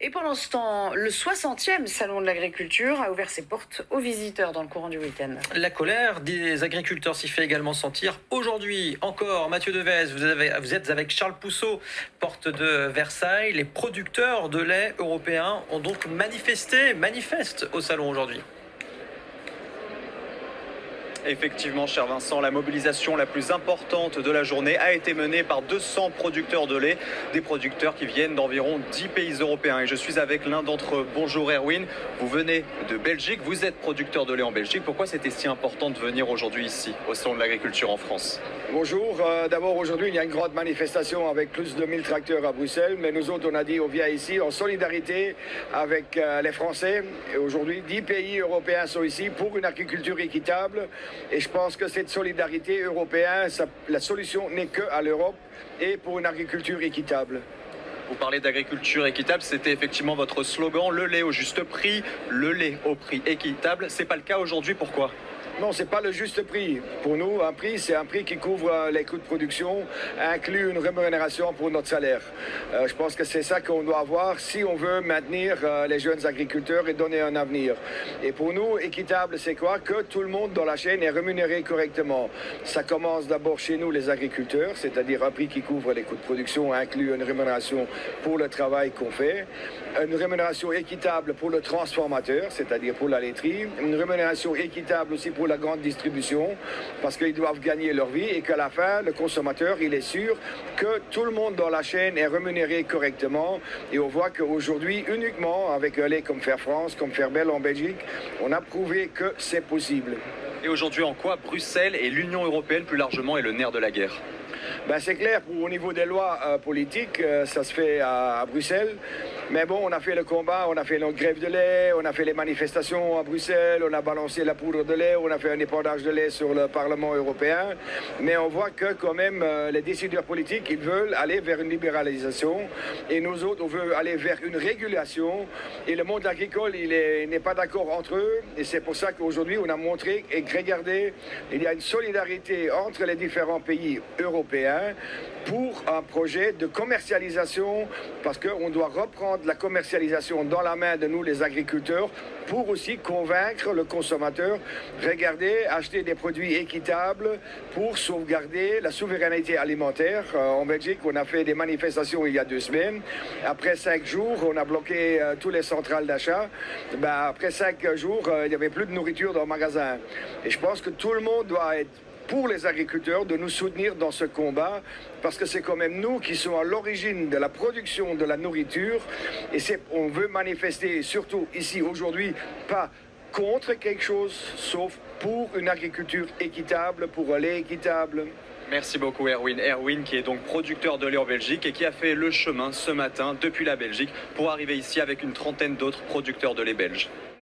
Et pendant ce temps, le 60e Salon de l'agriculture a ouvert ses portes aux visiteurs dans le courant du week-end. La colère des agriculteurs s'y fait également sentir. Aujourd'hui encore, Mathieu Devez, vous êtes avec Charles Pousseau, porte de Versailles. Les producteurs de lait européens ont donc manifestent au salon aujourd'hui. Effectivement, cher Vincent, la mobilisation la plus importante de la journée a été menée par 200 producteurs de lait, des producteurs qui viennent d'environ 10 pays européens. Et je suis avec l'un d'entre eux. Bonjour Erwin, vous venez de Belgique, vous êtes producteur de lait en Belgique. Pourquoi c'était si important de venir aujourd'hui ici, au Salon de l'agriculture en France? Bonjour, d'abord aujourd'hui il y a une grande manifestation avec plus de 1000 tracteurs à Bruxelles, mais nous autres on a dit on vient ici en solidarité avec les Français. Et aujourd'hui 10 pays européens sont ici pour une agriculture équitable et je pense que cette solidarité européenne, la solution n'est qu'à l'Europe et pour une agriculture équitable. Vous parlez d'agriculture équitable, c'était effectivement votre slogan, le lait au juste prix, le lait au prix équitable. C'est pas le cas aujourd'hui, pourquoi ? Non, c'est pas le juste prix. Pour nous, un prix, c'est un prix qui couvre les coûts de production, inclut une rémunération pour notre salaire. Je pense que c'est ça qu'on doit avoir si on veut maintenir les jeunes agriculteurs et donner un avenir. Et pour nous, équitable, c'est quoi? Que tout le monde dans la chaîne est rémunéré correctement. Ça commence d'abord chez nous, les agriculteurs, c'est-à-dire un prix qui couvre les coûts de production, inclut une rémunération pour le travail qu'on fait, une rémunération équitable pour le transformateur, c'est-à-dire pour la laiterie, une rémunération équitable aussi pour la grande distribution, parce qu'ils doivent gagner leur vie et qu'à la fin, le consommateur, il est sûr que tout le monde dans la chaîne est rémunéré correctement. Et on voit qu'aujourd'hui, uniquement avec un lait comme Fair France, comme Fairbel en Belgique, on a prouvé que c'est possible. Et aujourd'hui, en quoi Bruxelles et l'Union européenne plus largement est le nerf de la guerre? C'est clair, au niveau des lois politiques, ça se fait à Bruxelles. Mais bon, on a fait le combat, on a fait notre grève de lait, on a fait les manifestations à Bruxelles, on a balancé la poudre de lait, on a fait un épandage de lait sur le Parlement européen. Mais on voit que quand même, les décideurs politiques, ils veulent aller vers une libéralisation. Et nous autres, on veut aller vers une régulation. Et le monde agricole, il n'est pas d'accord entre eux. Et c'est pour ça qu'aujourd'hui, on a montré, et regardez, il y a une solidarité entre les différents pays européens pour un projet de commercialisation, parce qu'on doit reprendre la commercialisation dans la main de nous, les agriculteurs, pour aussi convaincre le consommateur. Regardez, acheter des produits équitables pour sauvegarder la souveraineté alimentaire. En Belgique, on a fait des manifestations il y a 2 semaines. Après 5 jours, on a bloqué tous les centrales d'achat. Après 5 jours, il n'y avait plus de nourriture dans le magasin. Et je pense que tout le monde doit être pour les agriculteurs, de nous soutenir dans ce combat, parce que c'est quand même nous qui sommes à l'origine de la production de la nourriture, et on veut manifester, surtout ici aujourd'hui, pas contre quelque chose, sauf pour une agriculture équitable, pour un lait équitable. Merci beaucoup Erwin. Erwin qui est donc producteur de lait en Belgique et qui a fait le chemin ce matin depuis la Belgique pour arriver ici avec une trentaine d'autres producteurs de lait belges.